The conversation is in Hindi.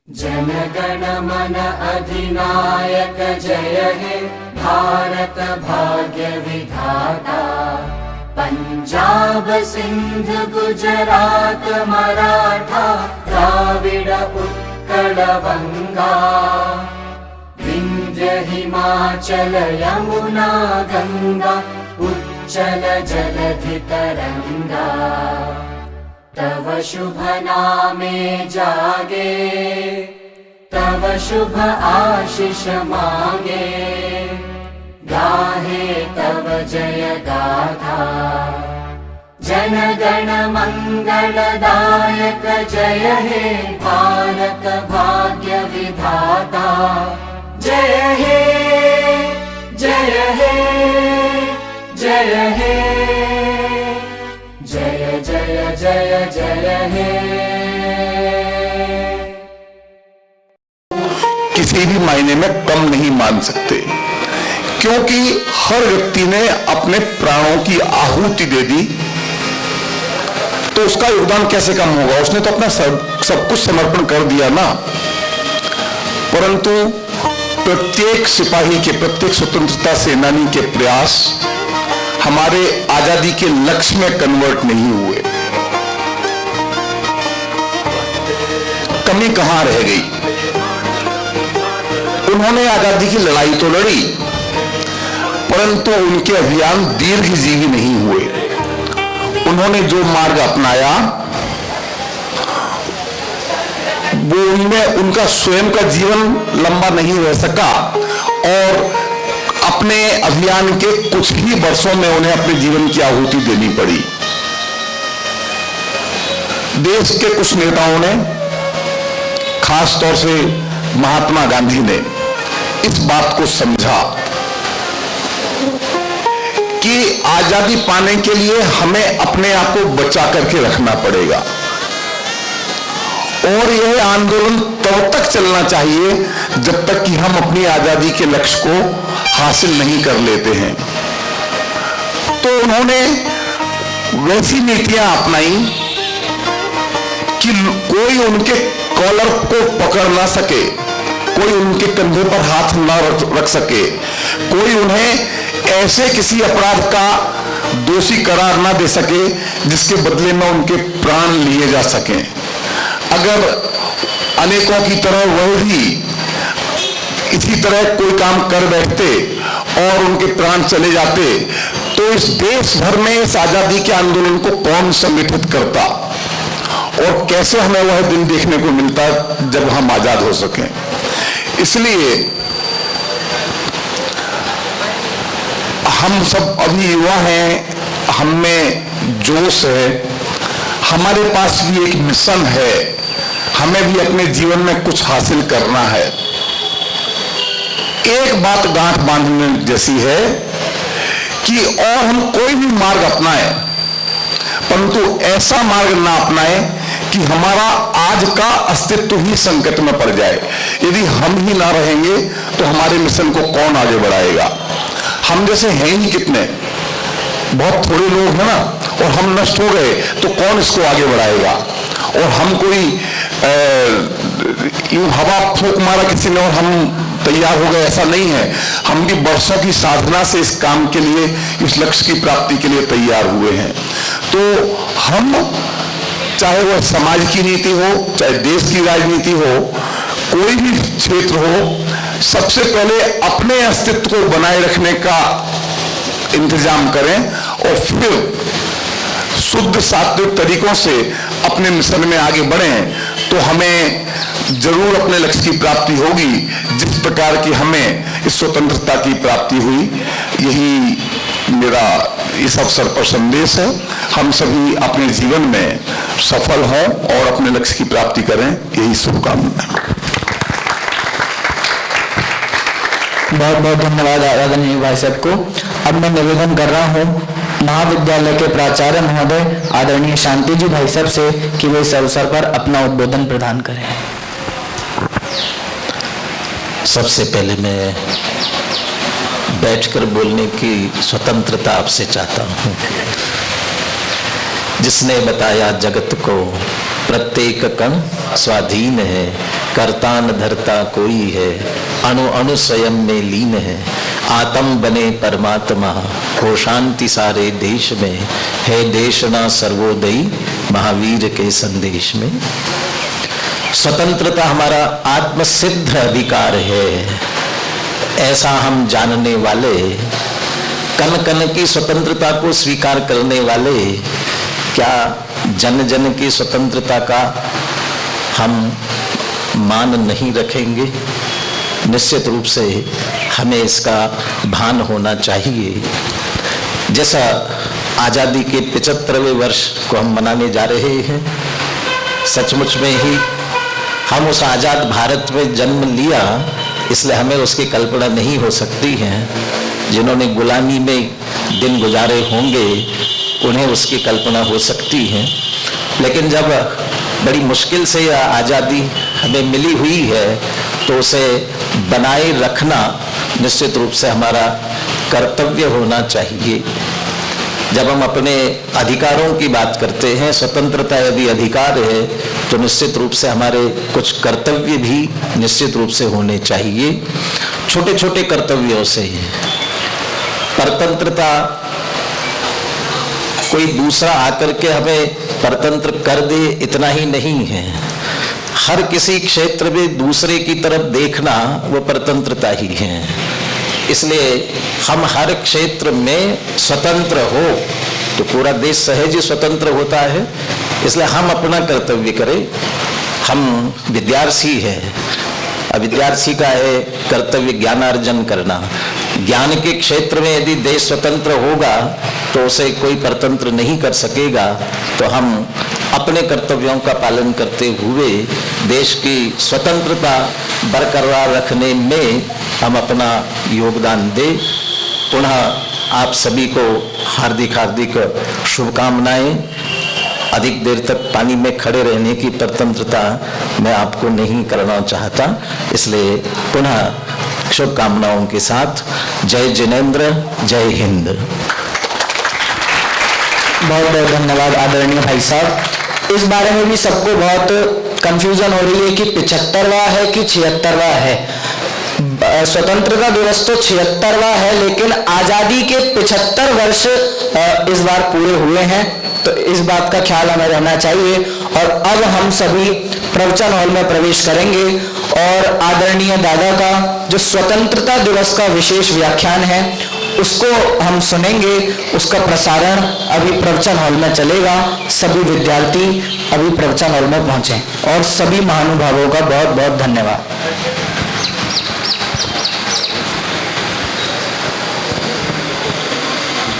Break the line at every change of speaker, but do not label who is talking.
जनगण मन अधिनायक जय हे भारत भाग्य विधाता। पंजाब सिंध गुजरात मराठा द्राविड़ उत्कल बंगा। विंध्य हिमाचल यमुना गंगा उच्चल जलधि तरंगा। तव शुभ नामे जागे तव शुभ आशीष मागे। गाहे तव जय गाथा जन गण मंगलदायक जय हे भारत भाग्य विधाता। जय हे जय हे जय हे जय जय जय जय हे।
किसी भी मायने में कम नहीं मान सकते, क्योंकि हर व्यक्ति ने अपने प्राणों की आहुति दे दी, तो उसका योगदान कैसे कम होगा? उसने तो अपना सब कुछ समर्पण कर दिया ना। परंतु प्रत्येक सिपाही के, प्रत्येक स्वतंत्रता सेनानी के प्रयास हमारे आजादी के लक्ष्य में कन्वर्ट नहीं हुए। कमी कहां रह गई? उन्होंने आजादी की लड़ाई तो लड़ी, परंतु उनके अभियान दीर्घजीवी नहीं हुए। उन्होंने जो मार्ग अपनाया वो उनमें उनका स्वयं का जीवन लंबा नहीं रह सका, और अपने अभियान के कुछ ही वर्षों में उन्हें अपने जीवन की आहुति देनी पड़ी। देश के कुछ नेताओं ने, खास तौर से महात्मा गांधी ने इस बात को समझा कि आजादी पाने के लिए हमें अपने आप को बचा करके रखना पड़ेगा, और यह आंदोलन तब तक चलना चाहिए जब तक कि हम अपनी आजादी के लक्ष्य को हासिल नहीं कर लेते हैं। तो उन्होंने वैसी नीतियां अपनाई कि कोई उनके कॉलर को पकड़ ना सके, कोई उनके कंधे पर हाथ ना रख सके, कोई उन्हें ऐसे किसी अपराध का दोषी करार ना दे सके जिसके बदले में उनके प्राण लिए जा सकें। अगर अनेकों की तरह वह भी इसी तरह कोई काम कर बैठते और उनके प्राण चले जाते, तो इस देश भर में इस आजादी के आंदोलन को कौन संगठित करता, और कैसे हमें वह दिन देखने को मिलता जब हम आजाद हो सकें। इसलिए हम सब अभी युवा हैं, हम में जोश है, हमारे पास भी एक मिशन है, हमें भी अपने जीवन में कुछ हासिल करना है। एक बात गांठ बांधने जैसी है कि और हम कोई भी मार्ग अपनाएं, परंतु ऐसा मार्ग ना अपनाएं कि हमारा आज का अस्तित्व ही संकट में पड़ जाए। यदि हम ही ना रहेंगे तो हमारे मिशन को कौन आगे बढ़ाएगा? हम जैसे हैं ही कितने, बहुत थोड़े लोग हैं ना, और हम नष्ट हो गए तो कौन इसको आगे बढ़ाएगा? और हम कोई यूं हवा फूंक मारा किसी ने और हम तैयार हो गए, ऐसा नहीं है। हम भी वर्षों की साधना से इस काम के लिए, इस लक्ष्य की प्राप्ति के लिए तैयार हुए हैं। तो हम, चाहे वह समाज की नीति हो, चाहे देश की राजनीति हो, कोई भी क्षेत्र हो, सबसे पहले अपने अस्तित्व को बनाए रखने का इंतजाम करें, और फिर शुद्ध सात्विक तरीकों से अपने मिशन में आगे बढ़ें, तो हमें जरूर अपने लक्ष्य की प्राप्ति होगी, जिस प्रकार की हमें इस स्वतंत्रता की प्राप्ति हुई। यही मेरा इस अवसर पर संदेश है। हम सभी अपने जीवन में सफल हों और अपने लक्ष्य की प्राप्ति करें, यही शुभकामना।
बहुत बहुत धन्यवाद आदरणीय भाई साहब को। अब मैं निवेदन कर रहा हूँ महाविद्यालय के प्राचार्य महोदय आदरणीय शांति जी भाई साहब से कि वे इस अवसर पर अपना उद्बोधन प्रदान करें।
सबसे पहले मैं बैठकर बोलने की स्वतंत्रता आपसे चाहता हूँ। जिसने बताया जगत को प्रत्येक कण स्वाधीन है, करता न धरता कोई है, अणु अणु स्वयं में लीन है, आत्म बने परमात्मा, हो शांति सारे देश में, है देश ना सर्वोदयी महावीर के संदेश में। स्वतंत्रता हमारा आत्मसिद्ध अधिकार है, ऐसा हम जानने वाले, कण कण की स्वतंत्रता को स्वीकार करने वाले, क्या जन जन की स्वतंत्रता का हम मान नहीं रखेंगे? निश्चित रूप से हमें इसका भान होना चाहिए। जैसा आज़ादी के 75वें वर्ष को हम मनाने जा रहे हैं, सचमुच में ही हम उस आज़ाद भारत में जन्म लिया, इसलिए हमें उसकी कल्पना नहीं हो सकती है। जिन्होंने गुलामी में दिन गुजारे होंगे उन्हें उसकी कल्पना हो सकती है, लेकिन जब बड़ी मुश्किल से यह आज़ादी हमें मिली हुई है तो उसे बनाए रखना निश्चित रूप से हमारा कर्तव्य होना चाहिए। जब हम अपने अधिकारों की बात करते हैं, स्वतंत्रता यदि अधिकार है तो निश्चित रूप से हमारे कुछ कर्तव्य भी निश्चित रूप से होने चाहिए। छोटे छोटे कर्तव्यों से परतंत्रता, कोई दूसरा आकर के हमें परतंत्र कर दे इतना ही नहीं है, हर किसी क्षेत्र में दूसरे की तरफ देखना वो परतंत्रता ही है। इसलिए हम हर क्षेत्र में स्वतंत्र हो तो पूरा देश सहज ही स्वतंत्र होता है। इसलिए हम अपना कर्तव्य करें। हम विद्यार्थी हैं, विद्यार्थी का है कर्तव्य ज्ञानार्जन करना। ज्ञान के क्षेत्र में यदि देश स्वतंत्र होगा तो उसे कोई परतंत्र नहीं कर सकेगा। तो हम अपने कर्तव्यों का पालन करते हुए देश की स्वतंत्रता बरकरार रखने में हम अपना योगदान दें। पुनः आप सभी को हार्दिक हार्दिक शुभकामनाएं। अधिक देर तक पानी में खड़े रहने की परतंत्रता मैं आपको नहीं करना चाहता, इसलिए पुनः शुभकामनाओं के साथ जय जिनेंद्र, जय हिंद।
बहुत बहुत धन्यवाद आदरणीय भाई साहब। इस बारे में भी सबको बहुत कंफ्यूजन हो रही है कि 75वां है कि 76वां है। स्वतंत्रता दिवस तो 76वां है, लेकिन आजादी के 75 वर्ष इस बार पूरे हुए हैं, तो इस बात का ख्याल हमें रहना चाहिए। और अब हम सभी प्रवचन हॉल में प्रवेश करेंगे और आदरणीय दादा का जो स्वतंत्रता दिवस का विशेष व्याख्यान है उसको हम सुनेंगे। उसका प्रसारण अभी प्रवचन हॉल में चलेगा। सभी विद्यार्थी अभी प्रवचन हॉल में पहुंचे और सभी महानुभावों का बहुत बहुत धन्यवाद।